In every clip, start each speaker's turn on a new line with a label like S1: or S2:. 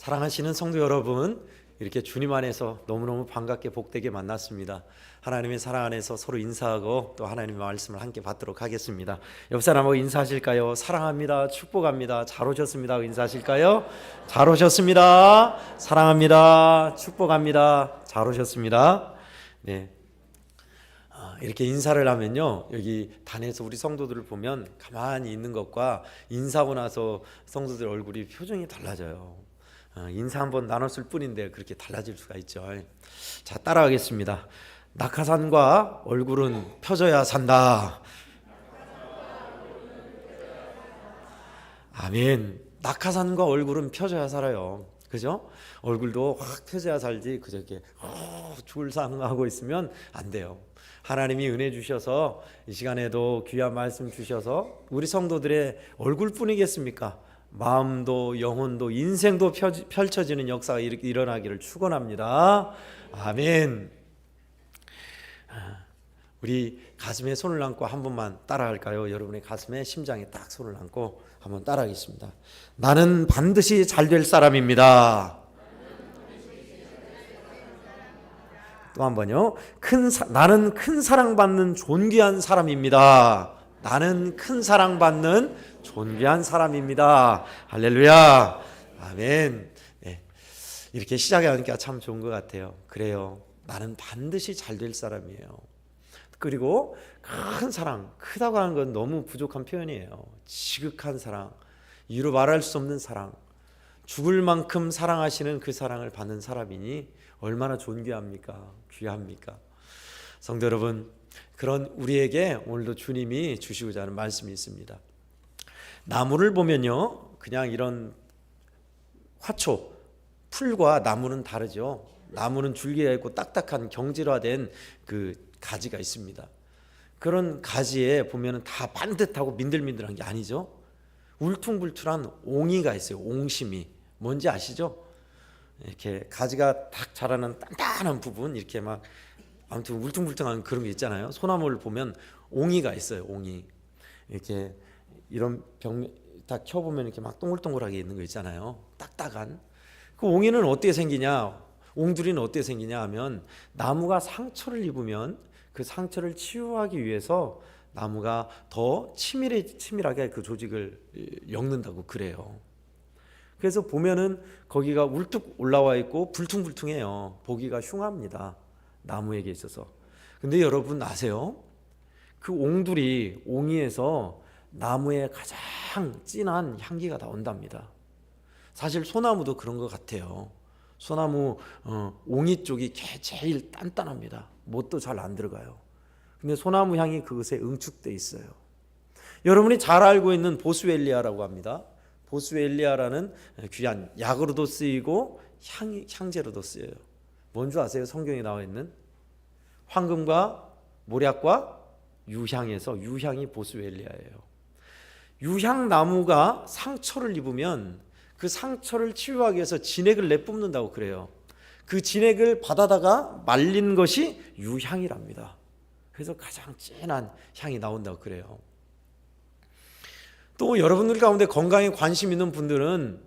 S1: 사랑하시는 성도 여러분, 이렇게 주님 안에서 너무너무 반갑게 복되게 만났습니다. 하나님의 사랑 안에서 서로 인사하고 또 하나님의 말씀을 함께 받도록 하겠습니다. 옆 사람하고 인사하실까요? 사랑합니다, 축복합니다, 잘 오셨습니다 인사하실까요? 잘 오셨습니다, 사랑합니다, 축복합니다, 잘 오셨습니다. 네, 이렇게 인사를 하면요, 여기 단에서 우리 성도들을 보면 가만히 있는 것과 인사하고 나서 성도들 얼굴이 표정이 달라져요. 인사 한번 나눴을 뿐인데 그렇게 달라질 수가 있죠. 자, 따라하겠습니다. 낙하산과 얼굴은 펴져야 산다. 아멘. 낙하산과 얼굴은 펴져야 살아요. 그죠? 얼굴도 확 펴져야 살지 그저 이렇게 줄상하고 있으면 안 돼요. 하나님이 은혜 주셔서 이 시간에도 귀한 말씀 주셔서 우리 성도들의 얼굴뿐이겠습니까? 마음도 영혼도 인생도 펼쳐지는 역사가 이렇게 일어나기를 축원합니다. 아멘. 우리 가슴에 손을 얹고 한 번만 따라할까요? 여러분의 가슴에 심장에 딱 손을 얹고 한번 따라하겠습니다. 나는 반드시 잘 될 사람입니다. 또 한 번요. 나는 큰 사랑받는 존귀한 사람입니다. 나는 큰 사랑받는 존귀한 사람입니다. 할렐루야. 아멘. 네. 이렇게 시작하니까 참 좋은 것 같아요. 그래요. 나는 반드시 잘 될 사람이에요. 그리고 큰 사랑, 크다고 하는 건 너무 부족한 표현이에요. 지극한 사랑, 이루 말할 수 없는 사랑, 죽을 만큼 사랑하시는 그 사랑을 받는 사람이니 얼마나 존귀합니까? 귀합니까? 성도 여러분, 그런 우리에게 오늘도 주님이 주시고자 하는 말씀이 있습니다. 나무를 보면요, 그냥 이런 화초, 풀과 나무는 다르죠. 나무는 줄기가 있고 딱딱한 경질화된 그 가지가 있습니다. 그런 가지에 보면은 다 반듯하고 민들민들한 게 아니죠. 울퉁불퉁한 옹이가 있어요. 옹심이. 뭔지 아시죠? 이렇게 가지가 딱 자라는 단단한 부분, 이렇게 막 아무튼 울퉁불퉁한 그런 게 있잖아요. 소나무를 보면 옹이가 있어요. 옹이. 이렇게 이런 벽 딱 켜보면 이렇게 막 동글동글하게 있는 거 있잖아요. 딱딱한. 그 옹이는 어떻게 생기냐? 옹두리는 어떻게 생기냐 하면 나무가 상처를 입으면 그 상처를 치유하기 위해서 나무가 더 치밀하게 그 조직을 엮는다고 그래요. 그래서 보면은 거기가 울뚝 올라와 있고 불퉁불퉁해요. 보기가 흉합니다. 나무에게 있어서. 근데 여러분 아세요? 그 옹두리, 옹이에서 나무의 가장 진한 향기가 나온답니다. 사실 소나무도 그런 것 같아요. 소나무 옹이 쪽이 제일 단단합니다. 못도 잘 안 들어가요. 근데 소나무 향이 그것에 응축돼 있어요. 여러분이 잘 알고 있는 보스웰리아라고 합니다. 보스웰리아라는 귀한 약으로도 쓰이고 향재로도 쓰여요. 뭔 줄 아세요? 성경에 나와 있는 황금과 모략과 유향에서 유향이 보스웰리아예요. 유향나무가 상처를 입으면 그 상처를 치유하기 위해서 진액을 내뿜는다고 그래요. 그 진액을 받아다가 말린 것이 유향이랍니다. 그래서 가장 진한 향이 나온다고 그래요. 또 여러분들 가운데 건강에 관심 있는 분들은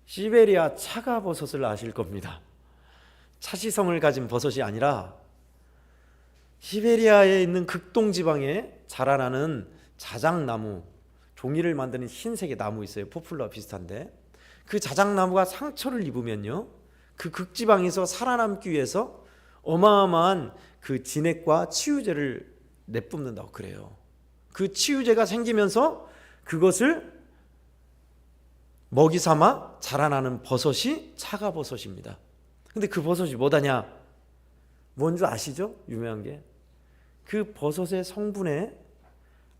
S1: 시베리아 차가버섯을 아실 겁니다. 차시성을 가진 버섯이 아니라 시베리아에 있는 극동지방에 자라나는 자작나무, 종이를 만드는 흰색의 나무 있어요. 포플러와 비슷한데 그 자작나무가 상처를 입으면요, 그 극지방에서 살아남기 위해서 어마어마한 그 진액과 치유제를 내뿜는다고 그래요. 그 치유제가 생기면서 그것을 먹이 삼아 자라나는 버섯이 차가버섯입니다. 근데 그 버섯이 뭐다냐? 뭔 줄 아시죠? 유명한 게 그 버섯의 성분에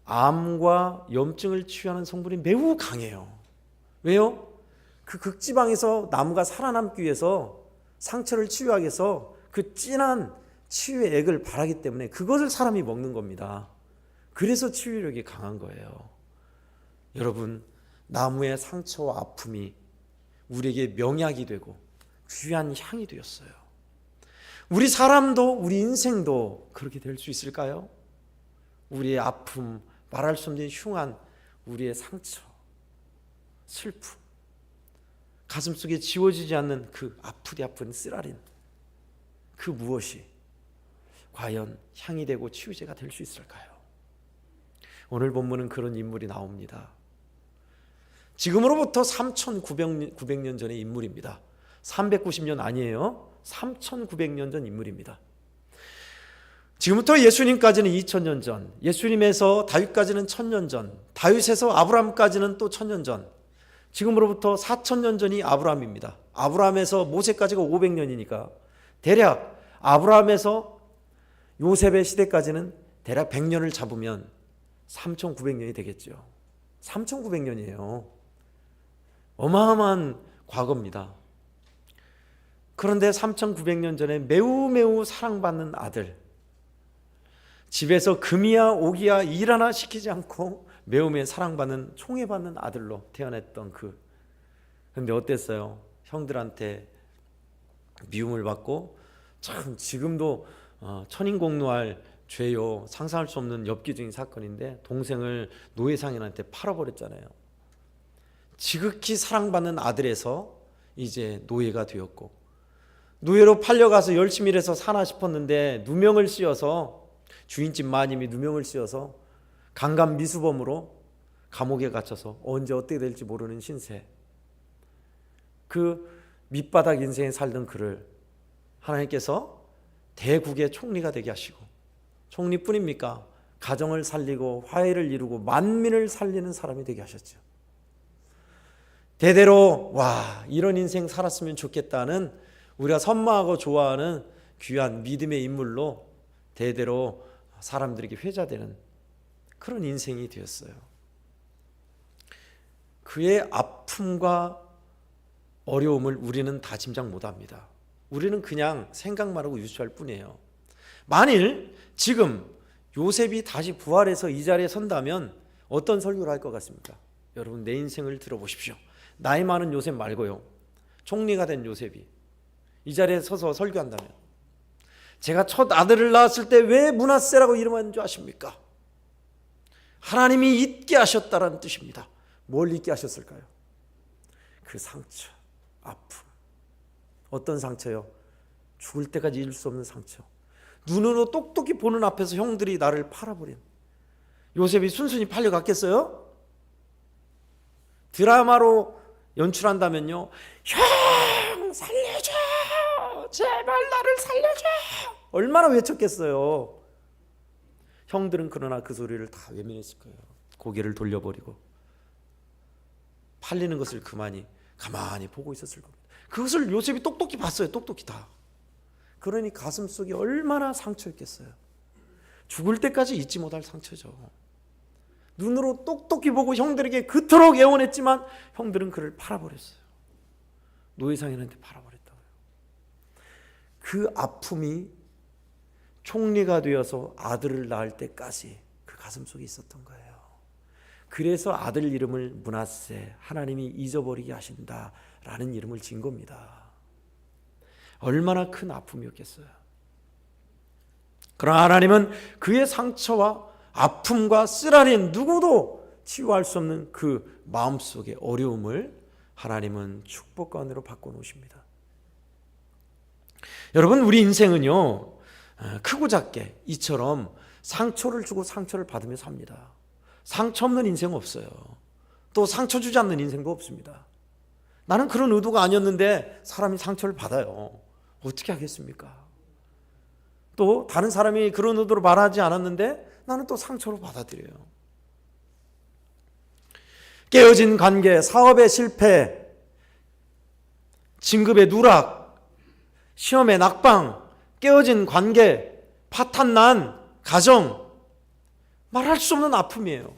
S1: 암과 염증을 치유하는 성분이 매우 강해요. 왜요? 그 극지방에서 나무가 살아남기 위해서 상처를 치유하기 위해서 그 진한 치유의 액을 바라기 때문에 그것을 사람이 먹는 겁니다. 그래서 치유력이 강한 거예요. 여러분, 나무의 상처와 아픔이 우리에게 명약이 되고 귀한 향이 되었어요. 우리 사람도 우리 인생도 그렇게 될 수 있을까요? 우리의 아픔, 말할 수 없는 흉한 우리의 상처, 슬픔, 가슴속에 지워지지 않는 그 아프디 아픈 쓰라린 그 무엇이 과연 향이 되고 치유제가 될 수 있을까요? 오늘 본문은 그런 인물이 나옵니다. 지금으로부터 3,900년 전의 인물입니다. 390년 아니에요. 3,900년 전 인물입니다. 지금부터 예수님까지는 2000년 전, 예수님에서 다윗까지는 1000년 전, 다윗에서 아브라함까지는 또 1000년 전, 지금으로부터 4000년 전이 아브라함입니다. 아브라함에서 모세까지가 500년이니까 대략 아브라함에서 요셉의 시대까지는 대략 100년을 잡으면 3900년이 되겠죠. 3900년이에요. 어마어마한 과거입니다. 그런데 3900년 전에 매우 사랑받는 아들, 집에서 금이야 옥이야 일 하나 시키지 않고 매우 사랑받는 총애받는 아들로 태어났던 그런데 어땠어요? 형들한테 미움을 받고 참 지금도 천인공노할 죄요. 상상할 수 없는 엽기적인 사건인데 동생을 노예상인한테 팔아버렸잖아요. 지극히 사랑받는 아들에서 이제 노예가 되었고, 노예로 팔려가서 열심히 일해서 사나 싶었는데 누명을 씌워서, 주인집 마님이 누명을 씌워서 강간 미수범으로 감옥에 갇혀서 언제 어떻게 될지 모르는 신세, 그 밑바닥 인생에 살던 그를 하나님께서 대국의 총리가 되게 하시고, 총리뿐입니까? 가정을 살리고 화해를 이루고 만민을 살리는 사람이 되게 하셨죠. 대대로 와, 이런 인생 살았으면 좋겠다는, 우리가 선망하고 좋아하는 귀한 믿음의 인물로 대대로 사람들에게 회자되는 그런 인생이 되었어요. 그의 아픔과 어려움을 우리는 다 짐작 못합니다. 우리는 그냥 생각만 하고 유추할 뿐이에요. 만일 지금 요셉이 다시 부활해서 이 자리에 선다면 어떤 설교를 할 것 같습니까? 여러분, 내 인생을 들어보십시오. 나이 많은 요셉 말고요, 총리가 된 요셉이 이 자리에 서서 설교한다면, 제가 첫 아들을 낳았을 때 왜 므낫세라고 이름한 줄 아십니까? 하나님이 잊게 하셨다라는 뜻입니다. 뭘 잊게 하셨을까요? 그 상처, 아픔. 어떤 상처요? 죽을 때까지 잊을 수 없는 상처. 눈으로 똑똑히 보는 앞에서 형들이 나를 팔아버린, 요셉이 순순히 팔려갔겠어요? 드라마로 연출한다면요, 형 살려줘, 제발 나를 살려줘, 얼마나 외쳤겠어요. 형들은 그러나 그 소리를 다 외면했을 거예요. 고개를 돌려버리고 팔리는 것을 가만히 보고 있었을 겁니다. 그것을 요셉이 똑똑히 봤어요. 똑똑히 다. 그러니 가슴속이 얼마나 상처였겠어요. 죽을 때까지 잊지 못할 상처죠. 눈으로 똑똑히 보고 형들에게 그토록 애원했지만 형들은 그를 팔아버렸어요. 노예상인한테 팔아버렸다고요. 그 아픔이 총리가 되어서 아들을 낳을 때까지 그 가슴속에 있었던 거예요. 그래서 아들 이름을 므낫세, 하나님이 잊어버리게 하신다라는 이름을 지은 겁니다. 얼마나 큰 아픔이었겠어요. 그러나 하나님은 그의 상처와 아픔과 쓰라린 누구도 치유할 수 없는 그 마음속의 어려움을 하나님은 축복 가운데로 바꿔놓으십니다. 여러분, 우리 인생은요, 크고 작게 이처럼 상처를 주고 상처를 받으며 삽니다. 상처 없는 인생은 없어요. 또 상처 주지 않는 인생도 없습니다. 나는 그런 의도가 아니었는데 사람이 상처를 받아요. 어떻게 하겠습니까? 또 다른 사람이 그런 의도로 말하지 않았는데 나는 또 상처로 받아들여요. 깨어진 관계, 사업의 실패, 진급의 누락, 시험의 낙방, 깨어진 관계, 파탄난 가정, 말할 수 없는 아픔이에요.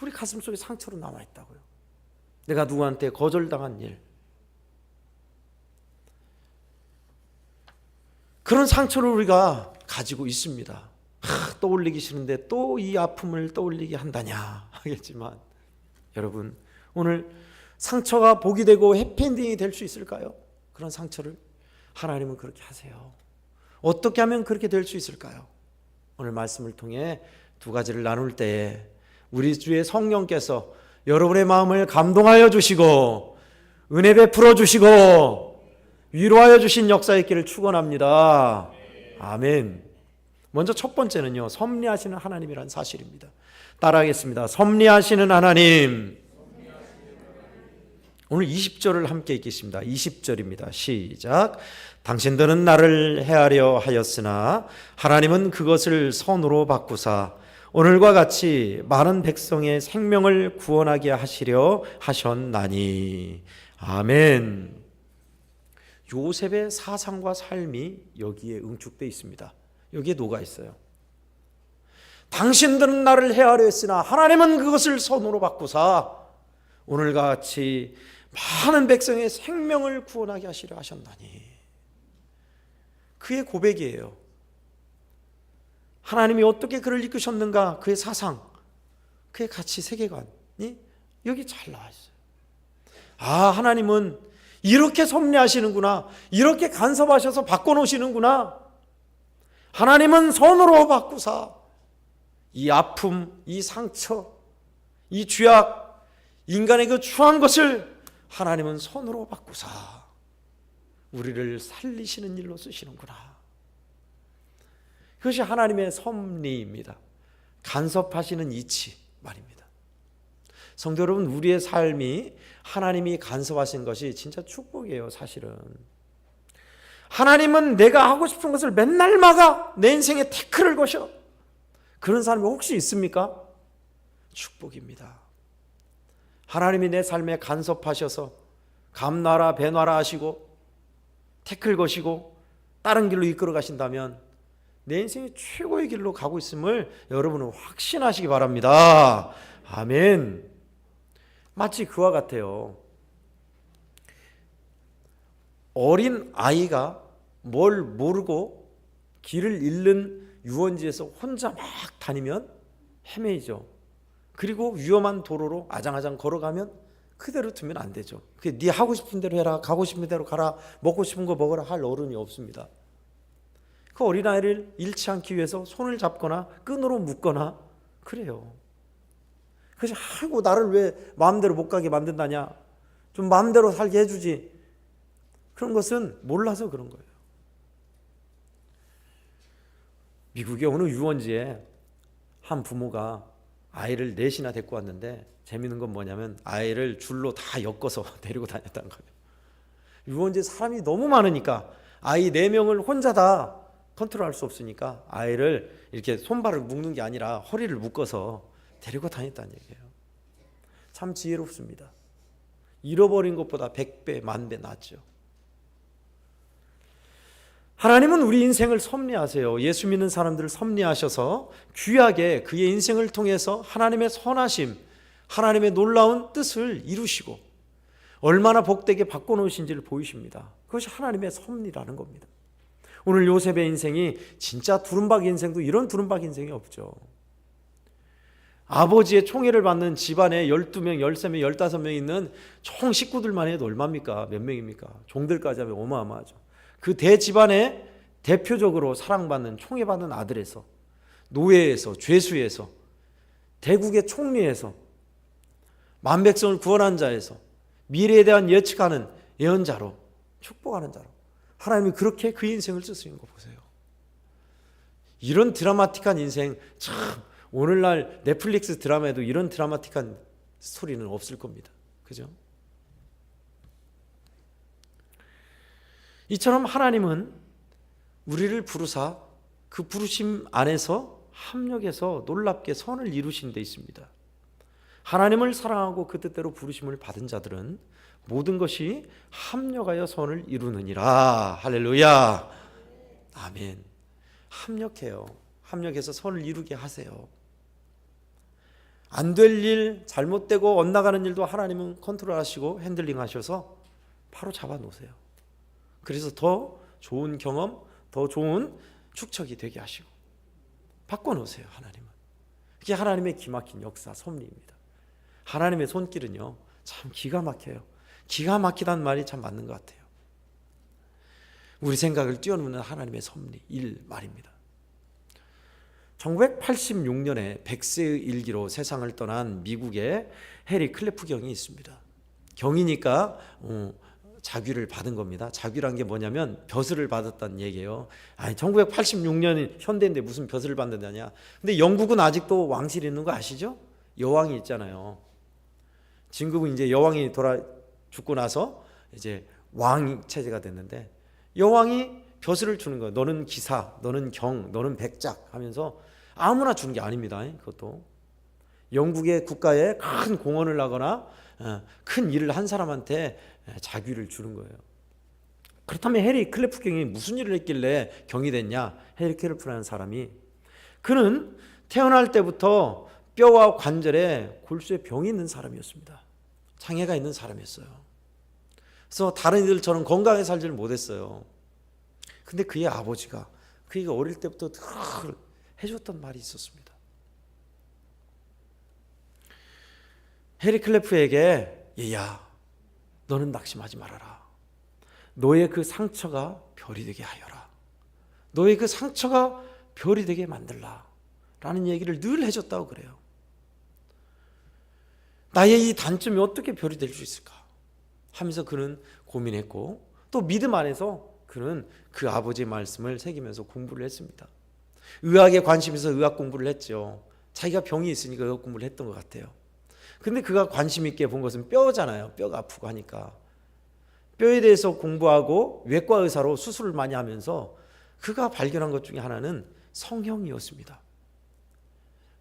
S1: 우리 가슴속에 상처로 남아있다고요. 내가 누구한테 거절당한 일, 그런 상처를 우리가 가지고 있습니다. 떠올리기 싫은데 또 이 아픔을 떠올리게 한다냐 하겠지만, 여러분, 오늘 상처가 복이 되고 해피엔딩이 될 수 있을까요? 그런 상처를 하나님은 그렇게 하세요. 어떻게 하면 그렇게 될 수 있을까요? 오늘 말씀을 통해 두 가지를 나눌 때에 우리 주의 성령께서 여러분의 마음을 감동하여 주시고 은혜 베풀어 주시고 위로하여 주신 역사의 길을 축원합니다. 아멘. 먼저 첫 번째는요, 섭리하시는 하나님이라는 사실입니다. 따라하겠습니다. 섭리하시는 하나님. 오늘 20절을 함께 읽겠습니다. 20절입니다. 시작. 당신들은 나를 해하려 하였으나 하나님은 그것을 선으로 바꾸사 오늘과 같이 많은 백성의 생명을 구원하게 하시려 하셨나니. 아멘. 요셉의 사상과 삶이 여기에 응축되어 있습니다. 여기에 녹아 있어요. 당신들은 나를 해하려 했으나 하나님은 그것을 선으로 바꾸사 오늘과 같이 많은 백성의 생명을 구원하게 하시려 하셨나니. 그의 고백이에요. 하나님이 어떻게 그를 이끄셨는가, 그의 사상, 그의 가치, 세계관이 여기 잘 나와 있어요. 아, 하나님은 이렇게 섭리하시는구나, 이렇게 간섭하셔서 바꿔놓으시는구나. 하나님은 선으로 바꾸사 이 아픔, 이 상처, 이 죄악, 인간의 그 추한 것을 하나님은 선으로 바꾸사 우리를 살리시는 일로 쓰시는구나. 그것이 하나님의 섭리입니다. 간섭하시는 이치 말입니다. 성도 여러분, 우리의 삶이 하나님이 간섭하신 것이 진짜 축복이에요. 사실은 하나님은 내가 하고 싶은 것을 맨날 막아 내 인생에 태클을 거셔. 그런 사람이 혹시 있습니까? 축복입니다. 하나님이 내 삶에 간섭하셔서 감나라 배나라 하시고 태클 거시고 다른 길로 이끌어 가신다면 내 인생이 최고의 길로 가고 있음을 여러분은 확신하시기 바랍니다. 아멘. 마치 그와 같아요. 어린 아이가 뭘 모르고 길을 잃는 유원지에서 혼자 막 다니면 헤매이죠. 그리고 위험한 도로로 아장아장 걸어가면 그대로 두면 안 되죠. 네 하고 싶은 대로 해라, 가고 싶은 대로 가라, 먹고 싶은 거 먹어라 할 어른이 없습니다. 그 어린아이를 잃지 않기 위해서 손을 잡거나 끈으로 묶거나 그래요. 그래서 아이고 나를 왜 마음대로 못 가게 만든다냐, 좀 마음대로 살게 해주지. 그런 것은 몰라서 그런 거예요. 미국의 어느 유원지에 한 부모가 아이를 넷이나 데리고 왔는데 재미있는 건 뭐냐면 아이를 줄로 다 엮어서 데리고 다녔다는 거예요. 유원지에 사람이 너무 많으니까 아이 4명을 혼자 다 컨트롤할 수 없으니까 아이를 이렇게 손발을 묶는 게 아니라 허리를 묶어서 데리고 다녔다는 얘기예요. 참 지혜롭습니다. 잃어버린 것보다 100배, 10,000배 낫죠. 하나님은 우리 인생을 섭리하세요. 예수 믿는 사람들을 섭리하셔서 귀하게 그의 인생을 통해서 하나님의 선하심, 하나님의 놀라운 뜻을 이루시고 얼마나 복되게 바꿔놓으신지를 보이십니다. 그것이 하나님의 섭리라는 겁니다. 오늘 요셉의 인생이 진짜 두루박 인생도 이런 두루박 인생이 없죠. 아버지의 총애를 받는 집안에 12명, 13명, 15명 있는 총 식구들만 해도 얼마입니까? 몇 명입니까? 종들까지 하면 어마어마하죠. 그 대집안에 대표적으로 사랑받는 총애받는 아들에서, 노예에서, 죄수에서, 대국의 총리에서, 만백성을 구원한 자에서, 미래에 대한 예측하는 예언자로, 축복하는 자로 하나님이 그렇게 그 인생을 쓰시는 거 보세요. 이런 드라마틱한 인생, 참 오늘날 넷플릭스 드라마에도 이런 드라마틱한 스토리는 없을 겁니다. 그죠? 이처럼 하나님은 우리를 부르사 그 부르심 안에서 합력해서 놀랍게 선을 이루신 데 있습니다. 하나님을 사랑하고 그 뜻대로 부르심을 받은 자들은 모든 것이 합력하여 선을 이루느니라. 할렐루야. 아멘. 합력해요. 합력해서 선을 이루게 하세요. 안 될 일, 잘못되고 엇나가는 일도 하나님은 컨트롤하시고 핸들링 하셔서 바로 잡아놓으세요. 그래서 더 좋은 경험, 더 좋은 축적이 되게 하시고 바꿔놓으세요. 하나님은. 그게 하나님의 기막힌 역사, 섭리입니다. 하나님의 손길은요 참 기가 막혀요. 기가 막히다는 말이 참 맞는 것 같아요. 우리 생각을 뛰어넘는 하나님의 섭리, 일 말입니다. 1986년에 100세의 일기로 세상을 떠난 미국의 해리 클래프 경이 있습니다. 경이니까 자귀를 받은 겁니다. 자귀란 게 뭐냐면 벼슬을 받았다는 얘기예요. 아니 1986년 현대인데 무슨 벼슬을 받는다냐. 근데 영국은 아직도 왕실이 있는 거 아시죠? 여왕이 있잖아요. 진국은 이제 여왕이 죽고 나서 이제 왕 체제가 됐는데 여왕이 벼슬을 주는 거예요. 너는 기사, 너는 경, 너는 백작 하면서 아무나 주는 게 아닙니다. 그것도 영국의 국가에 큰 공헌을 하거나 큰 일을 한 사람한테 자귀를 주는 거예요. 그렇다면 해리 클래프 경이 무슨 일을 했길래 경이 됐냐? 해리 클래프라는 사람이 그는 태어날 때부터 뼈와 관절에 골수에 병이 있는 사람이었습니다. 장애가 있는 사람이었어요. 그래서 다른 이들처럼 건강하게 살지를 못했어요. 근데 그의 아버지가 그가 어릴 때부터 늘 해줬던 말이 있었습니다. 해리 클래프에게 얘야 너는 낙심하지 말아라. 너의 그 상처가 별이 되게 하여라. 너의 그 상처가 별이 되게 만들라 라는 얘기를 늘 해줬다고 그래요. 나의 이 단점이 어떻게 별이 될 수 있을까 하면서 그는 고민했고 또 믿음 안에서 그는 그 아버지의 말씀을 새기면서 공부를 했습니다. 의학에 관심이 있어서 의학 공부를 했죠. 자기가 병이 있으니까 의학 공부를 했던 것 같아요. 근데 그가 관심 있게 본 것은 뼈잖아요. 뼈가 아프고 하니까 뼈에 대해서 공부하고 외과 의사로 수술을 많이 하면서 그가 발견한 것 중에 하나는 성형이었습니다.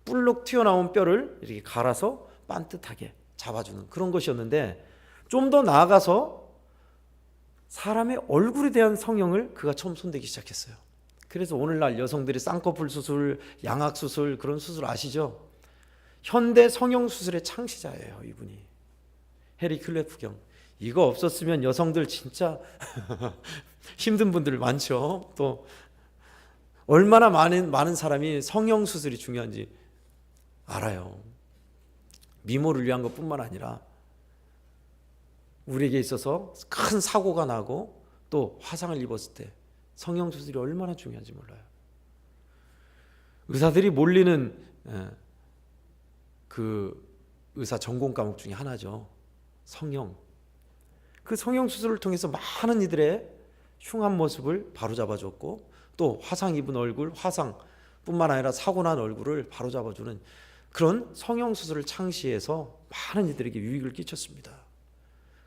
S1: 뿔룩 튀어나온 뼈를 이렇게 갈아서 반듯하게 잡아주는 그런 것이었는데 좀 더 나아가서 사람의 얼굴에 대한 성형을 그가 처음 손대기 시작했어요. 그래서 오늘날 여성들이 쌍꺼풀 수술, 양악 수술 그런 수술 아시죠? 현대 성형 수술의 창시자예요, 이분이. 해리 클래프 경. 이거 없었으면 여성들 진짜 힘든 분들 많죠. 또 얼마나 많은 사람이 성형 수술이 중요한지 알아요. 미모를 위한 것뿐만 아니라 우리에게 있어서 큰 사고가 나고 또 화상을 입었을 때 성형 수술이 얼마나 중요한지 몰라요. 의사들이 몰리는 그 의사 전공 과목 중에 하나죠. 성형. 그 성형 수술을 통해서 많은 이들의 흉한 모습을 바로잡아줬고 또 화상 입은 얼굴, 화상뿐만 아니라 사고 난 얼굴을 바로잡아주는 그런 성형 수술을 창시해서 많은 이들에게 유익을 끼쳤습니다.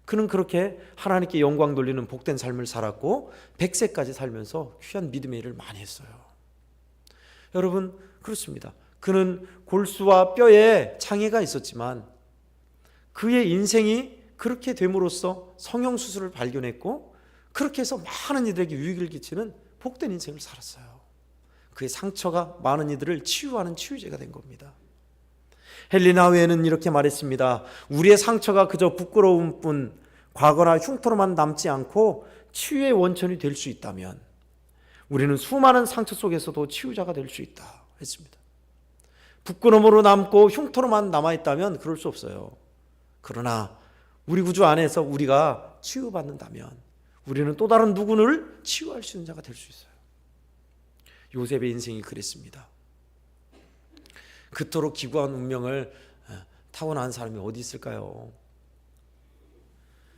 S1: 그는 그렇게 하나님께 영광 돌리는 복된 삶을 살았고 100세까지 살면서 귀한 믿음의 일을 많이 했어요. 여러분 그렇습니다. 그는 골수와 뼈에 장애가 있었지만 그의 인생이 그렇게 됨으로써 성형수술을 발견했고 그렇게 해서 많은 이들에게 유익을 끼치는 복된 인생을 살았어요. 그의 상처가 많은 이들을 치유하는 치유제가 된 겁니다. 헬리나 외에는 이렇게 말했습니다. 우리의 상처가 그저 부끄러움 뿐 과거나 흉터로만 남지 않고 치유의 원천이 될 수 있다면 우리는 수많은 상처 속에서도 치유자가 될 수 있다 했습니다. 부끄러움으로 남고 흉터로만 남아있다면 그럴 수 없어요. 그러나 우리 구주 안에서 우리가 치유받는다면 우리는 또 다른 누구를 치유할 수 있는 자가 될 수 있어요. 요셉의 인생이 그랬습니다. 그토록 기구한 운명을 타고난 사람이 어디 있을까요?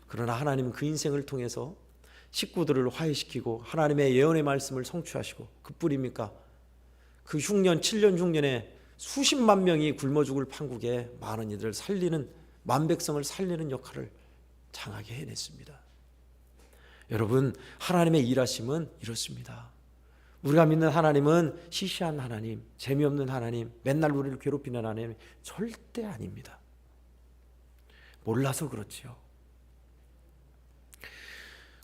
S1: 그러나 하나님은 그 인생을 통해서 식구들을 화해시키고 하나님의 예언의 말씀을 성취하시고 그뿐입니까? 그 흉년 7년 흉년에 수십만 명이 굶어 죽을 판국에 많은 이들을 살리는 만백성을 살리는 역할을 장하게 해냈습니다. 여러분 하나님의 일하심은 이렇습니다. 우리가 믿는 하나님은 시시한 하나님, 재미없는 하나님, 맨날 우리를 괴롭히는 하나님 절대 아닙니다. 몰라서 그렇지요.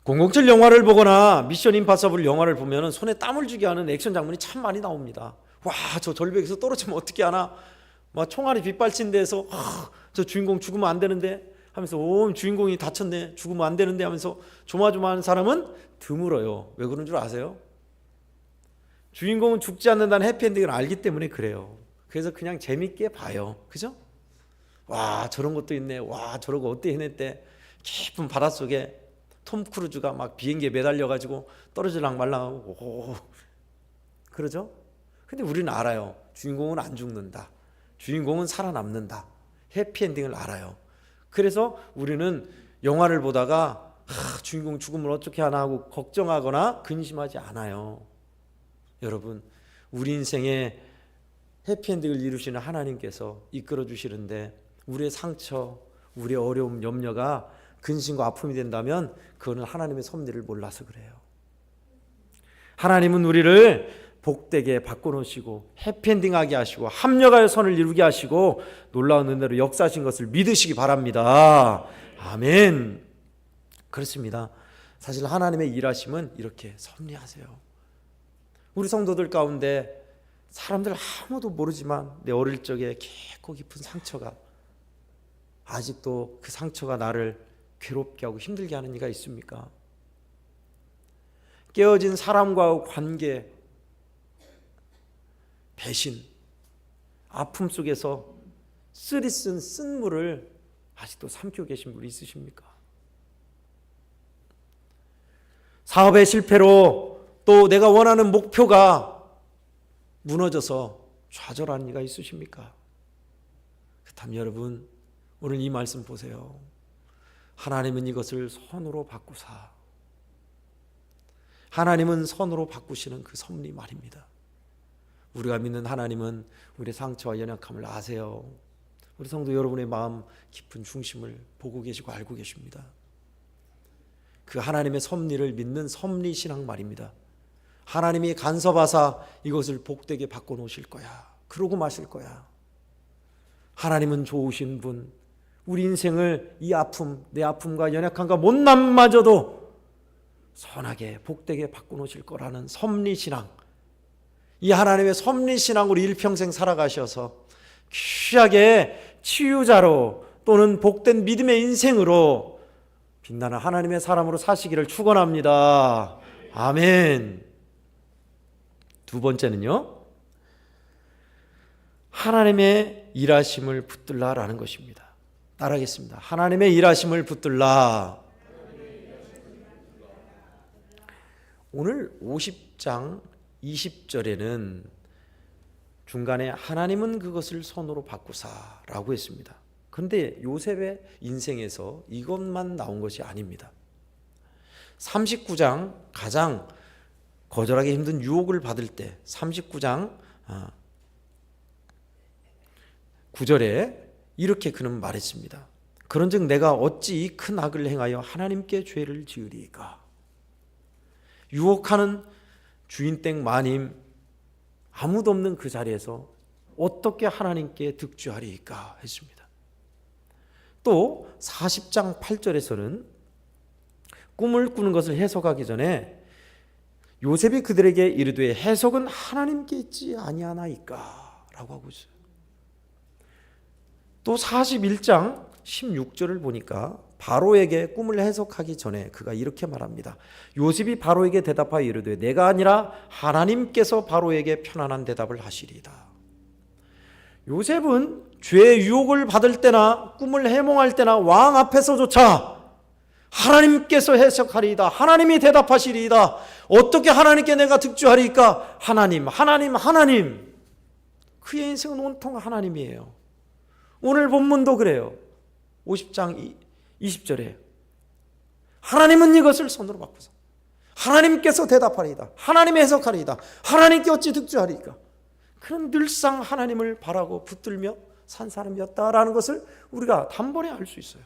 S1: 007 영화를 보거나 미션 임파서블 영화를 보면 손에 땀을 쥐게 하는 액션 장면이 참 많이 나옵니다. 와, 저 절벽에서 떨어지면 어떻게 하나? 막 총알이 빗발친 데에서 저 주인공 죽으면 안 되는데 하면서 주인공이 다쳤네, 죽으면 안 되는데 하면서 조마조마하는 사람은 드물어요. 왜 그런 줄 아세요? 주인공은 죽지 않는다는 해피엔딩을 알기 때문에 그래요. 그래서 그냥 재밌게 봐요. 그죠? 와, 저런 것도 있네. 와, 저런 거 어떻게 해냈대. 깊은 바닷속에 톰 크루즈가 막 비행기에 매달려가지고 떨어질랑 말랑하고 그러죠? 근데 우리는 알아요. 주인공은 안 죽는다. 주인공은 살아남는다. 해피엔딩을 알아요. 그래서 우리는 영화를 보다가 주인공 죽음을 어떻게 하나 하고 걱정하거나 근심하지 않아요. 여러분, 우리 인생에 해피엔딩을 이루시는 하나님께서 이끌어 주시는데 우리의 상처, 우리의 어려움, 염려가 근심과 아픔이 된다면 그거는 하나님의 섭리를 몰라서 그래요. 하나님은 우리를 복되게 바꿔놓으시고 해피엔딩하게 하시고 합력하여 선을 이루게 하시고 놀라운 은혜로 역사하신 것을 믿으시기 바랍니다. 아멘. 그렇습니다. 사실 하나님의 일하심은 이렇게 섭리하세요. 우리 성도들 가운데 사람들 아무도 모르지만 내 어릴 적에 깊고 깊은 상처가 아직도 그 상처가 나를 괴롭게 하고 힘들게 하는 이가 있습니까? 깨어진 사람과의 관계, 배신, 아픔 속에서 쓰리쓴 쓴물을 아직도 삼키고 계신 분이 있으십니까? 사업의 실패로 또 내가 원하는 목표가 무너져서 좌절하는 이가 있으십니까? 그렇다면 여러분, 오늘 이 말씀 보세요. 하나님은 이것을 선으로 바꾸사. 하나님은 선으로 바꾸시는 그 섭리 말입니다. 우리가 믿는 하나님은 우리의 상처와 연약함을 아세요. 우리 성도 여러분의 마음 깊은 중심을 보고 계시고 알고 계십니다. 그 하나님의 섭리를 믿는 섭리 신앙 말입니다. 하나님이 간섭하사 이것을 복되게 바꿔놓으실 거야. 그러고 마실 거야. 하나님은 좋으신 분, 우리 인생을 이 아픔, 내 아픔과 연약함과 못남마저도 선하게 복되게 바꿔놓으실 거라는 섭리신앙, 이 하나님의 섭리신앙으로 일평생 살아가셔서 귀하게 치유자로 또는 복된 믿음의 인생으로 빛나는 하나님의 사람으로 사시기를 축원합니다. 아멘. 두 번째는요, 하나님의 일하심을 붙들라라는 것입니다. 따라하겠습니다. 하나님의 일하심을 붙들라. 오늘 50장 20절에는 중간에 하나님은 그것을 선으로 바꾸사라고 했습니다. 그런데 요셉의 인생에서 이것만 나온 것이 아닙니다. 39장 가장 거절하기 힘든 유혹을 받을 때 39장 9절에 이렇게 그는 말했습니다. 그런즉 내가 어찌 이 큰 악을 행하여 하나님께 죄를 지으리이까. 유혹하는 주인땡 마님, 아무도 없는 그 자리에서 어떻게 하나님께 득주하리이까 했습니다. 또 40장 8절에서는 꿈을 꾸는 것을 해석하기 전에 요셉이 그들에게 이르되 해석은 하나님께 있지 아니하나이까 라고 하고 있어요. 또 41장 16절을 보니까 바로에게 꿈을 해석하기 전에 그가 이렇게 말합니다. 요셉이 바로에게 대답하여 이르되 내가 아니라 하나님께서 바로에게 편안한 대답을 하시리이다. 요셉은 죄의 유혹을 받을 때나 꿈을 해몽할 때나 왕 앞에서조차 하나님께서 해석하리이다, 하나님이 대답하시리이다, 어떻게 하나님께 내가 득주하리이까, 하나님, 하나님, 하나님. 그의 인생은 온통 하나님이에요. 오늘 본문도 그래요. 50장 20절에 하나님은 이것을 선으로 바꾸사 하나님께서 대답하리이다, 하나님이 해석하리이다, 하나님께 어찌 득주하리이까. 그는 늘상 하나님을 바라고 붙들며 산 사람이었다라는 것을 우리가 단번에 알 수 있어요.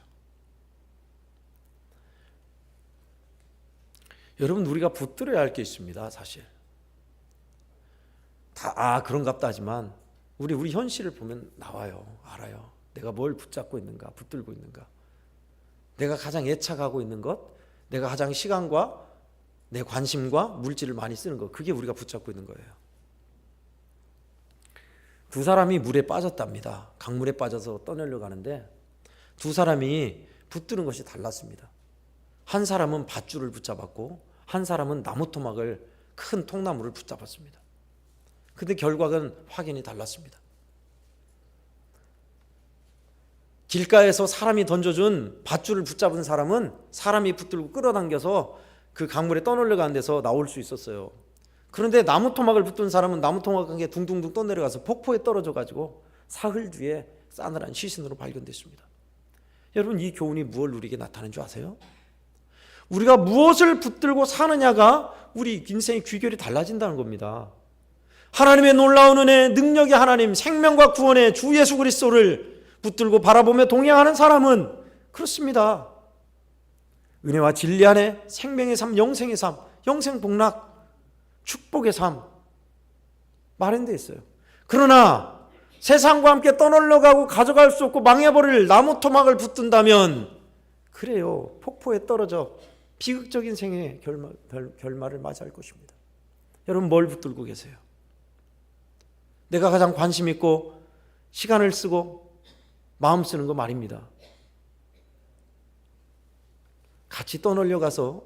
S1: 여러분, 우리가 붙들어야 할 게 있습니다. 사실 다 그런갑다 하지만 우리 현실을 보면 나와요. 알아요. 내가 뭘 붙잡고 있는가, 붙들고 있는가, 내가 가장 애착하고 있는 것, 내가 가장 시간과 내 관심과 물질을 많이 쓰는 것, 그게 우리가 붙잡고 있는 거예요. 두 사람이 물에 빠졌답니다. 강물에 빠져서 떠내려고 하는데 두 사람이 붙드는 것이 달랐습니다. 한 사람은 밧줄을 붙잡았고 한 사람은 나무토막을, 큰 통나무를 붙잡았습니다. 근데 결과는 확연히 달랐습니다. 길가에서 사람이 던져준 밧줄을 붙잡은 사람은 사람이 붙들고 끌어당겨서 그 강물에 떠내려가는 데서 나올 수 있었어요. 그런데 나무토막을 붙든 사람은 나무토막에 둥둥둥 떠내려가서 폭포에 떨어져 가지고 사흘 뒤에 싸늘한 시신으로 발견됐습니다. 여러분, 이 교훈이 무엇을 우리에게 나타나는 줄 아세요? 우리가 무엇을 붙들고 사느냐가 우리 인생의 귀결이 달라진다는 겁니다. 하나님의 놀라운 은혜, 능력의 하나님, 생명과 구원의 주 예수 그리스도를 붙들고 바라보며 동행하는 사람은 그렇습니다. 은혜와 진리 안에 생명의 삶, 영생의 삶, 영생복락, 축복의 삶 마련되어 있어요. 그러나 세상과 함께 떠놀려가고 가져갈 수 없고 망해버릴 나무 토막을 붙든다면 그래요, 폭포에 떨어져 비극적인 생의 결말을 맞이할 것입니다. 여러분, 뭘 붙들고 계세요? 내가 가장 관심 있고 시간을 쓰고 마음 쓰는 거 말입니다. 같이 떠놀려 가서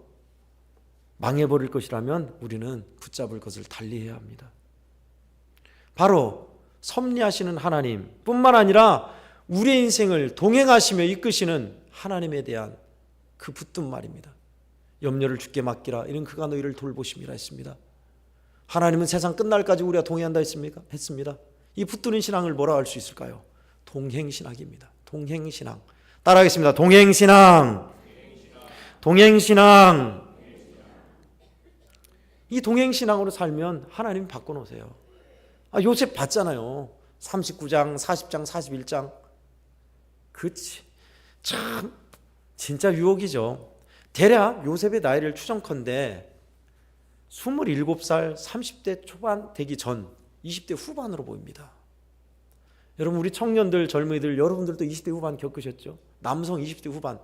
S1: 망해버릴 것이라면 우리는 붙잡을 것을 달리해야 합니다. 바로 섭리하시는 하나님 뿐만 아니라 우리의 인생을 동행하시며 이끄시는 하나님에 대한 그 붙든 말입니다. 염려를 주께 맡기라, 이는 그가 너희를 돌보심이라 했습니다. 하나님은 세상 끝날까지 우리와 동행한다 했습니다. 이 붙드는 신앙을 뭐라 할 수 있을까요? 동행신앙입니다. 동행신앙. 따라하겠습니다. 동행신앙. 동행신앙. 이 동행신앙으로 살면 하나님이 바꿔놓으세요. 요셉 봤잖아요. 39장, 40장, 41장. 그치. 참 진짜 유혹이죠. 대략 요셉의 나이를 추정컨대 27살, 30대 초반 되기 전 20대 후반으로 보입니다. 여러분, 우리 청년들, 젊은이들, 여러분들도 20대 후반 겪으셨죠? 남성 20대 후반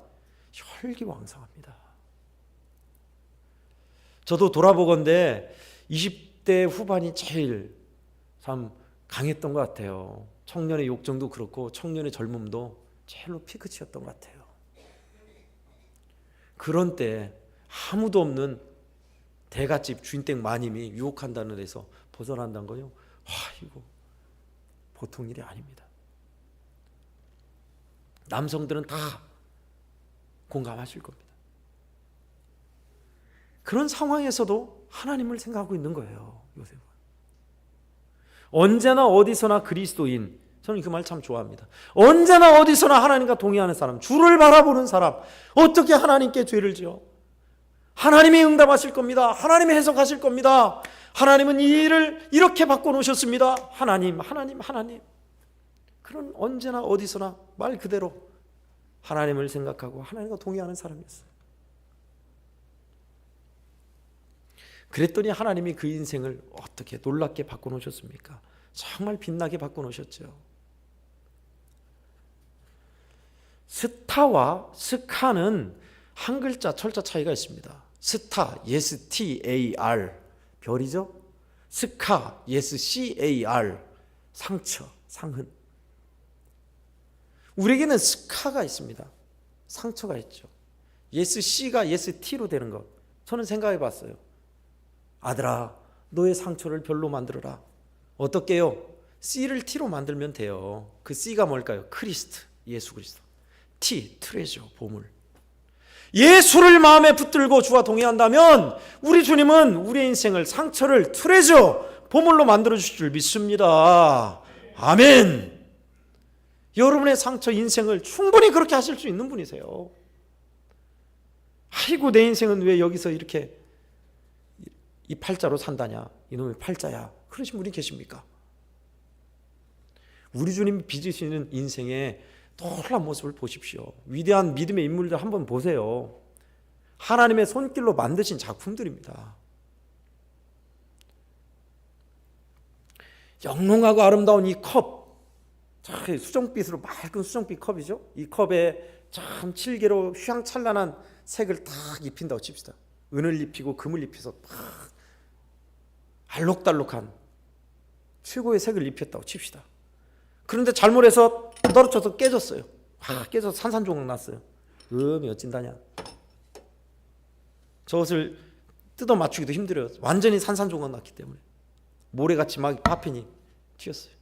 S1: 혈기왕성합니다. 저도 돌아보건대 20대 후반이 제일 참 강했던 것 같아요. 청년의 욕정도 그렇고 청년의 젊음도 제일로 피크치였던 것 같아요. 그런 때 아무도 없는 대갓집 주인댁 마님이 유혹한다는 데서 벗어난다는 거요. 이거 보통 일이 아닙니다. 남성들은 다 공감하실 겁니다. 그런 상황에서도 하나님을 생각하고 있는 거예요, 요셉은. 언제나 어디서나 그리스도인, 저는 그 말 참 좋아합니다. 언제나 어디서나 하나님과 동의하는 사람, 주를 바라보는 사람, 어떻게 하나님께 죄를 지어? 하나님이 응답하실 겁니다. 하나님이 해석하실 겁니다. 하나님은 이 일을 이렇게 바꿔놓으셨습니다. 하나님. 그런 언제나 어디서나 말 그대로 하나님을 생각하고 하나님과 동의하는 사람이었어요. 그랬더니 하나님이 그 인생을 어떻게 놀랍게 바꿔놓으셨습니까? 정말 빛나게 바꿔놓으셨죠. 스타와 스카는 한 글자 철자 차이가 있습니다. 스타, STAR, 별이죠. 스카, SCAR, 상처, 상흔. 우리에게는 스카가 있습니다. 상처가 있죠. SC가 ST로 되는 것, 저는 생각해 봤어요. 아들아, 너의 상처를 별로 만들어라. 어떻게요? C를 T로 만들면 돼요. 그 C가 뭘까요? 크리스트, 예수 그리스도. T, 트레저, 보물. 예수를 마음에 붙들고 주와 동행한다면 우리 주님은 우리의 인생을, 상처를 트레저, 보물로 만들어 주실 줄 믿습니다. 아멘. 여러분의 상처, 인생을 충분히 그렇게 하실 수 있는 분이세요. 아이고, 내 인생은 왜 여기서 이렇게 이 팔자로 산다냐, 이놈의 팔자야, 그러신 분이 계십니까? 우리 주님이 빚으시는 인생의 놀라운 모습을 보십시오. 위대한 믿음의 인물들 한번 보세요. 하나님의 손길로 만드신 작품들입니다. 영롱하고 아름다운 이 컵, 수정빛으로 맑은 수정빛 컵이죠. 이 컵에 참 칠개로 휘황찬란한 색을 딱 입힌다고 칩시다. 은을 입히고 금을 입혀서 딱 알록달록한 최고의 색을 입혔다고 칩시다. 그런데 잘못해서 떨어져서 깨졌어요. 깨져서 산산조각 났어요. 어찐다냐. 저것을 뜯어 맞추기도 힘들어요. 완전히 산산조각 났기 때문에. 모래같이 막 파편이 튀었어요.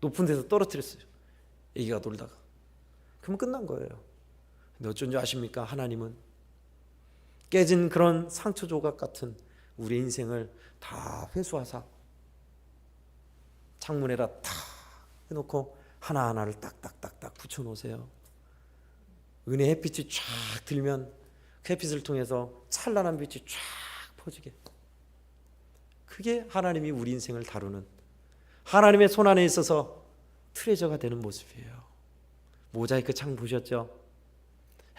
S1: 높은 데서 떨어뜨렸어요. 애기가 놀다가. 그러면 끝난 거예요. 근데 어쩐 줄 아십니까? 하나님은 깨진 그런 상처 조각 같은 우리 인생을 다 회수하사 창문에다 탁 해놓고 하나하나를 딱딱딱딱 붙여놓으세요. 은혜 햇빛이 쫙 들면 그 햇빛을 통해서 찬란한 빛이 쫙 퍼지게. 그게 하나님이 우리 인생을 다루는, 하나님의 손 안에 있어서 트레저가 되는 모습이에요. 모자이크 창 보셨죠?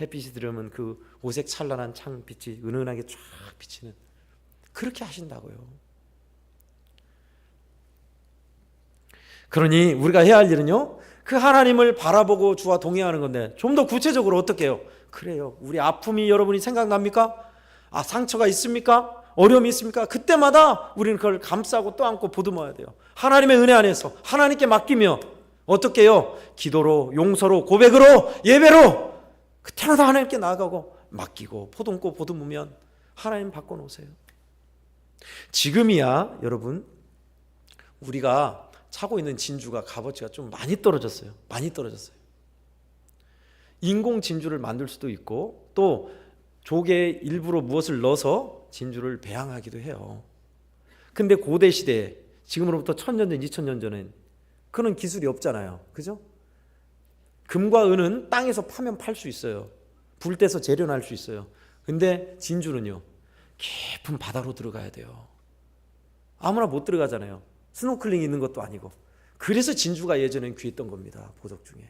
S1: 햇빛이 들어오면 그 오색 찬란한 창빛이 은은하게 쫙 비치는, 그렇게 하신다고요. 그러니 우리가 해야 할 일은요, 그 하나님을 바라보고 주와 동행하는 건데, 좀 더 구체적으로 어떻게 해요? 그래요, 우리 아픔이 여러분이 생각납니까? 상처가 있습니까? 어려움이 있습니까? 그때마다 우리는 그걸 감싸고 또 안고 보듬어야 돼요. 하나님의 은혜 안에서 하나님께 맡기며, 어떻게 해요? 기도로, 용서로, 고백으로, 예배로 그때마다 하나님께 나아가고 맡기고 보듬고 보듬으면 하나님 바꿔놓으세요. 지금이야 여러분, 우리가 차고 있는 진주가 값어치가 좀 많이 떨어졌어요. 많이 떨어졌어요. 인공 진주를 만들 수도 있고, 또 조개에 일부러 무엇을 넣어서 진주를 배양하기도 해요. 근데 고대 시대에, 지금으로부터 1000년 전, 2000년 전엔 그런 기술이 없잖아요. 그죠? 금과 은은 땅에서 파면 팔 수 있어요. 불 떼서 재련할 수 있어요. 근데 진주는요, 깊은 바다로 들어가야 돼요. 아무나 못 들어가잖아요. 스노클링 있는 것도 아니고. 그래서 진주가 예전엔 귀했던 겁니다. 보석 중에.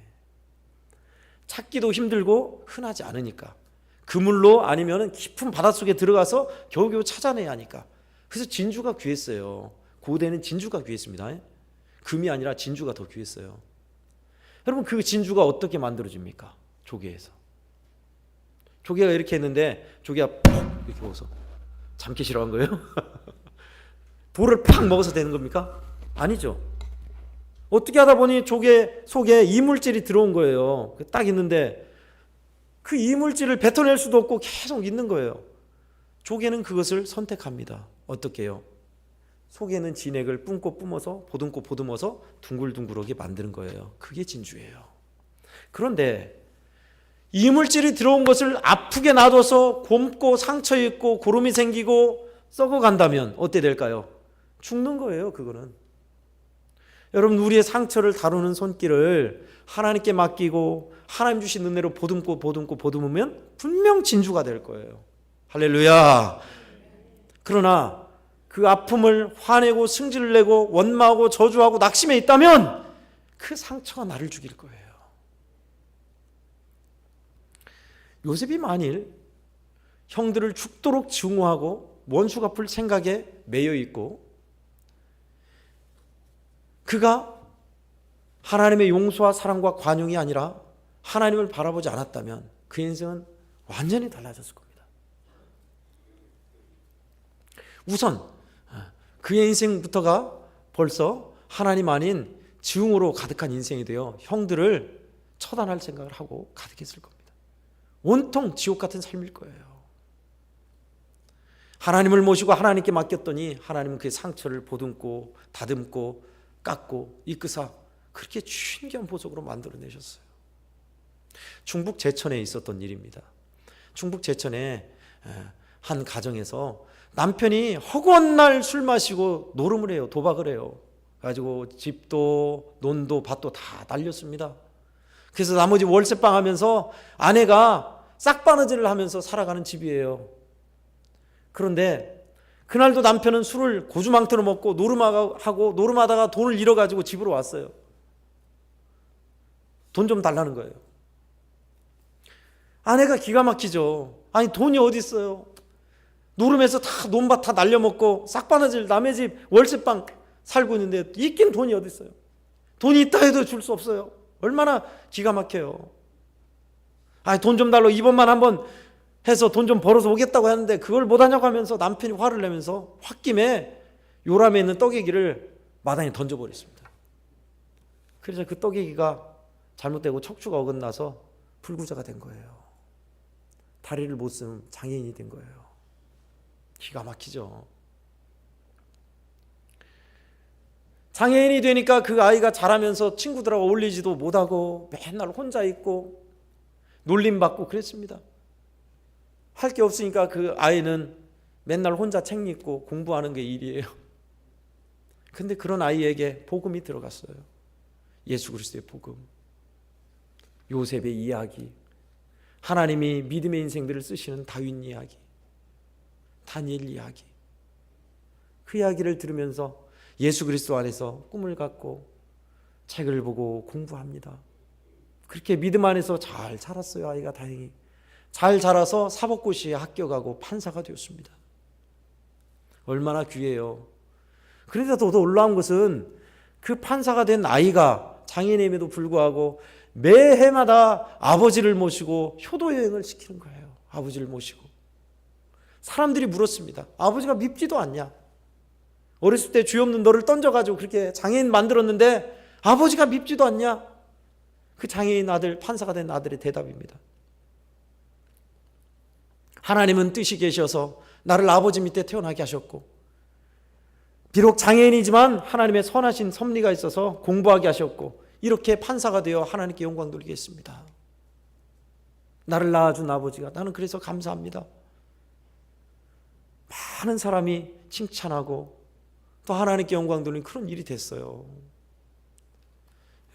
S1: 찾기도 힘들고 흔하지 않으니까. 그물로 아니면 깊은 바닷속에 들어가서 겨우겨우 찾아내야 하니까. 그래서 진주가 귀했어요. 고대는 진주가 귀했습니다. 금이 아니라 진주가 더 귀했어요. 여러분, 그 진주가 어떻게 만들어집니까? 조개에서. 조개가 이렇게 했는데 조개가 퍽 이렇게 먹어서 참기 싫어한 거예요? 돌을 팍 먹어서 되는 겁니까? 아니죠. 어떻게 하다 보니 조개 속에 이물질이 들어온 거예요. 딱 있는데 그 이물질을 뱉어낼 수도 없고 계속 있는 거예요. 조개는 그것을 선택합니다. 어떻게 해요? 속에 있는 진액을 뿜고 뿜어서 보듬고 보듬어서 둥글둥글하게 만드는 거예요. 그게 진주예요. 그런데 이물질이 들어온 것을 아프게 놔둬서 곪고 상처 입고 고름이 생기고 썩어간다면 어떻게 될까요? 죽는 거예요. 그거는. 여러분, 우리의 상처를 다루는 손길을 하나님께 맡기고 하나님 주신 은혜로 보듬고 보듬고 보듬으면 분명 진주가 될 거예요. 할렐루야. 그러나 그 아픔을 화내고 승질을 내고 원망하고 저주하고 낙심해 있다면 그 상처가 나를 죽일 거예요. 요셉이 만일 형들을 죽도록 증오하고 원수 갚을 생각에 매여 있고, 그가 하나님의 용서와 사랑과 관용이 아니라 하나님을 바라보지 않았다면 그 인생은 완전히 달라졌을 겁니다. 우선 그의 인생부터가 벌써 하나님 아닌 증오로 가득한 인생이 되어 형들을 처단할 생각을 하고 가득했을 겁니다. 온통 지옥 같은 삶일 거예요. 하나님을 모시고 하나님께 맡겼더니 하나님은 그의 상처를 보듬고 다듬고 깎고 이끄사 그렇게 신기한 보석으로 만들어내셨어요. 충북 제천에 있었던 일입니다. 충북 제천에 한 가정에서 남편이 허구한 날 술 마시고 노름을 해요. 도박을 해요. 가지고 집도 논도 밭도 다 날렸습니다. 그래서 나머지 월세방 하면서 아내가 싹바느질을 하면서 살아가는 집이에요. 그런데 그날도 남편은 술을 고주망태로 먹고 노름하고 노름하다가 돈을 잃어가지고 집으로 왔어요. 돈 좀 달라는 거예요. 아내가 기가 막히죠. 아니 돈이 어디 있어요? 노름해서 다 논밭 다 날려먹고 싹바느질 남의 집 월세방 살고 있는데 있긴 돈이 어디 있어요? 돈이 있다 해도 줄 수 없어요. 얼마나 기가 막혀요. 아니 돈 좀 달라고 이번만 한번 해서 돈 좀 벌어서 오겠다고 했는데 그걸 못하냐고 하면서 남편이 화를 내면서 홧김에 요람에 있는 떡이기를 마당에 던져버렸습니다. 그래서 그 떡이기가 잘못되고 척추가 어긋나서 불구자가 된 거예요. 다리를 못 쓰는 장애인이 된 거예요. 기가 막히죠. 장애인이 되니까 그 아이가 자라면서 친구들하고 어울리지도 못하고 맨날 혼자 있고 놀림받고 그랬습니다. 할 게 없으니까 그 아이는 맨날 혼자 책 읽고 공부하는 게 일이에요. 근데 그런 아이에게 복음이 들어갔어요. 예수 그리스도의 복음, 요셉의 이야기, 하나님이 믿음의 인생들을 쓰시는 다윗 이야기, 다니엘 이야기, 그 이야기를 들으면서 예수 그리스도 안에서 꿈을 갖고 책을 보고 공부합니다. 그렇게 믿음 안에서 잘 자랐어요. 아이가 다행히 잘 자라서 사법고시에 합격하고 판사가 되었습니다. 얼마나 귀해요. 그런데 더 놀라운 것은 그 판사가 된 아이가 장애인임에도 불구하고 매해마다 아버지를 모시고 효도여행을 시키는 거예요. 아버지를 모시고. 사람들이 물었습니다. 아버지가 밉지도 않냐? 어렸을 때 죄 없는 너를 던져가지고 그렇게 장애인 만들었는데 아버지가 밉지도 않냐? 그 장애인 아들, 판사가 된 아들의 대답입니다. 하나님은 뜻이 계셔서 나를 아버지 밑에 태어나게 하셨고, 비록 장애인이지만 하나님의 선하신 섭리가 있어서 공부하게 하셨고, 이렇게 판사가 되어 하나님께 영광 돌리겠습니다. 나를 낳아준 아버지가, 나는 그래서 감사합니다. 많은 사람이 칭찬하고 또 하나님께 영광 돌리는 그런 일이 됐어요.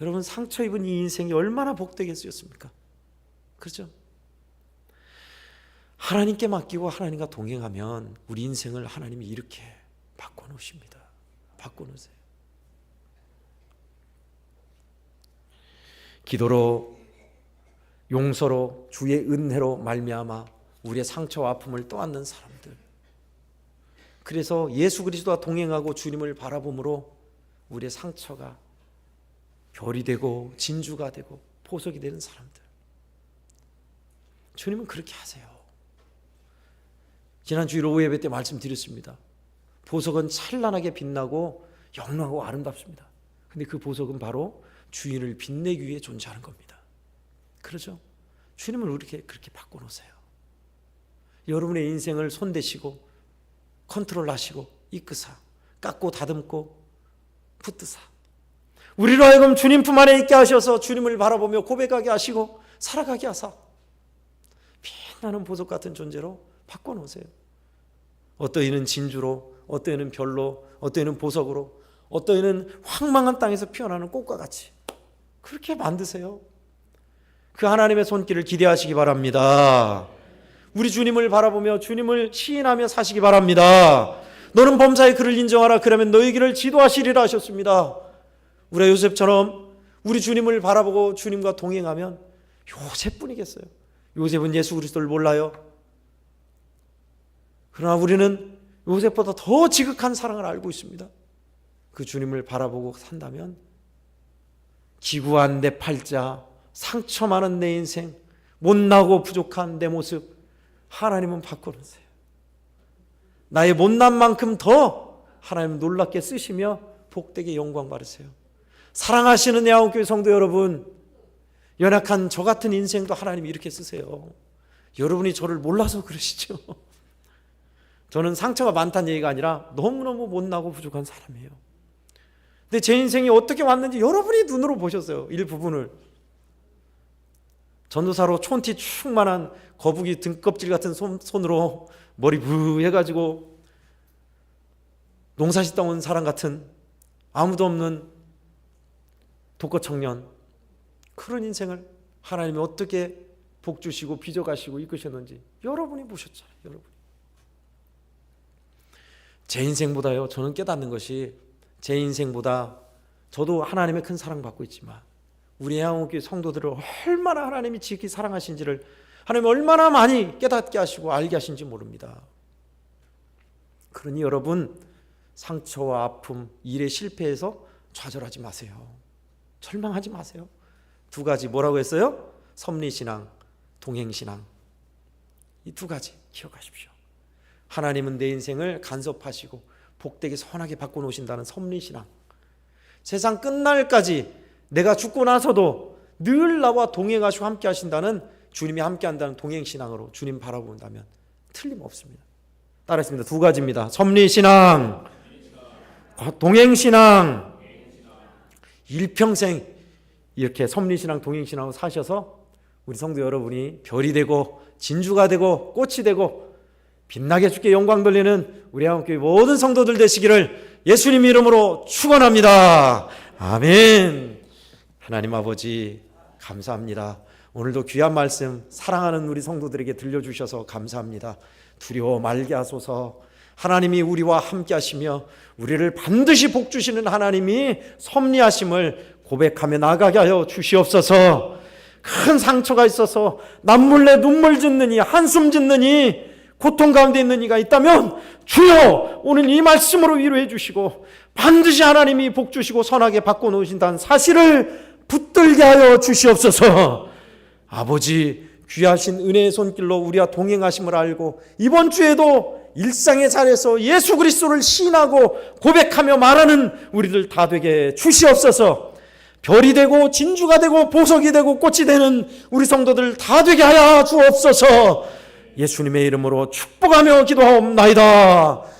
S1: 여러분, 상처 입은 이 인생이 얼마나 복되게 쓰였습니까? 그렇죠? 하나님께 맡기고 하나님과 동행하면 우리 인생을 하나님이 이렇게 바꿔놓으십니다. 바꿔놓으세요. 기도로, 용서로, 주의 은혜로 말미암아 우리의 상처와 아픔을 떠안는 사람들, 그래서 예수 그리스도와 동행하고 주님을 바라봄으로 우리의 상처가 별이 되고 진주가 되고 보석이 되는 사람들, 주님은 그렇게 하세요. 지난 주일 오후 예배 때 말씀드렸습니다. 보석은 찬란하게 빛나고 영롱하고 아름답습니다. 근데 그 보석은 바로 주인을 빛내기 위해 존재하는 겁니다. 그렇죠? 주님은 우리에게 그렇게 바꿔놓으세요. 여러분의 인생을 손대시고 컨트롤하시고 이끄사 깎고 다듬고 붙드사 우리로 하여금 주님 품 안에 있게 하셔서 주님을 바라보며 고백하게 하시고 살아가게 하사 빛나는 보석 같은 존재로 바꿔놓으세요. 어떠이는 진주로, 어떠이는 별로, 어떠이는 보석으로, 어떠이는 황망한 땅에서 피어나는 꽃과 같이 그렇게 만드세요. 그 하나님의 손길을 기대하시기 바랍니다. 우리 주님을 바라보며 주님을 시인하며 사시기 바랍니다. 너는 범사의 그를 인정하라. 그러면 너희 길을 지도하시리라 하셨습니다. 우리 요셉처럼 우리 주님을 바라보고 주님과 동행하면 요셉뿐이겠어요. 요셉은 예수 그리스도를 몰라요. 그러나 우리는 요셉보다 더 지극한 사랑을 알고 있습니다. 그 주님을 바라보고 산다면 기구한 내 팔자, 상처 많은 내 인생, 못나고 부족한 내 모습 하나님은 바꿔놓으세요. 나의 못난 만큼 더 하나님은 놀랍게 쓰시며 복되게 영광 받으세요. 사랑하시는 야곱교회 성도 여러분, 연약한 저 같은 인생도 하나님이 이렇게 쓰세요. 여러분이 저를 몰라서 그러시죠. 저는 상처가 많다는 얘기가 아니라 너무너무 못나고 부족한 사람이에요. 근데 제 인생이 어떻게 왔는지 여러분이 눈으로 보셨어요. 일부분을. 전도사로 촌티 충만한 거북이 등껍질 같은 손으로 머리 부르 해가지고 농사 짓다 온 사람 같은 아무도 없는 독거 청년, 그런 인생을 하나님이 어떻게 복 주시고 빚어가시고 이끄셨는지 여러분이 보셨잖아요. 여러분. 제 인생보다요, 저는 깨닫는 것이 제 인생보다 저도 하나님의 큰 사랑받고 있지만 우리 애양교회 성도들을 얼마나 하나님이 지극히 사랑하신지를 하나님이 얼마나 많이 깨닫게 하시고 알게 하신지 모릅니다. 그러니 여러분, 상처와 아픔, 일의 실패에서 좌절하지 마세요. 절망하지 마세요. 두 가지 뭐라고 했어요? 섭리신앙, 동행신앙. 이 두 가지 기억하십시오. 하나님은 내 인생을 간섭하시고 복되게 선하게 바꿔놓으신다는 섭리신앙, 세상 끝날까지 내가 죽고 나서도 늘 나와 동행하시고 함께 하신다는, 주님이 함께 한다는 동행신앙으로 주님 바라본다면 틀림없습니다. 따라했습니다. 두 가지입니다. 섭리신앙, 동행신앙. 일평생 이렇게 섭리신앙, 동행신앙으로 사셔서 우리 성도 여러분이 별이 되고 진주가 되고 꽃이 되고 빛나게 주께 영광 돌리는 우리 한국교회 모든 성도들 되시기를 예수님 이름으로 축원합니다. 아멘. 하나님 아버지 감사합니다. 오늘도 귀한 말씀 사랑하는 우리 성도들에게 들려주셔서 감사합니다. 두려워 말게 하소서. 하나님이 우리와 함께 하시며 우리를 반드시 복주시는 하나님이 섭리하심을 고백하며 나가게 하여 주시옵소서. 큰 상처가 있어서 남몰래 눈물 짓느니 한숨 짓느니 고통 가운데 있는 이가 있다면 주여 오늘 이 말씀으로 위로해 주시고 반드시 하나님이 복주시고 선하게 바꿔놓으신다는 사실을 붙들게 하여 주시옵소서. 아버지 귀하신 은혜의 손길로 우리와 동행하심을 알고 이번 주에도 일상의 자리에서 예수 그리스도를 시인하고 고백하며 말하는 우리들 다 되게 주시옵소서. 별이 되고 진주가 되고 보석이 되고 꽃이 되는 우리 성도들 다 되게 하여 주옵소서. 예수님의 이름으로 축복하며 기도하옵나이다.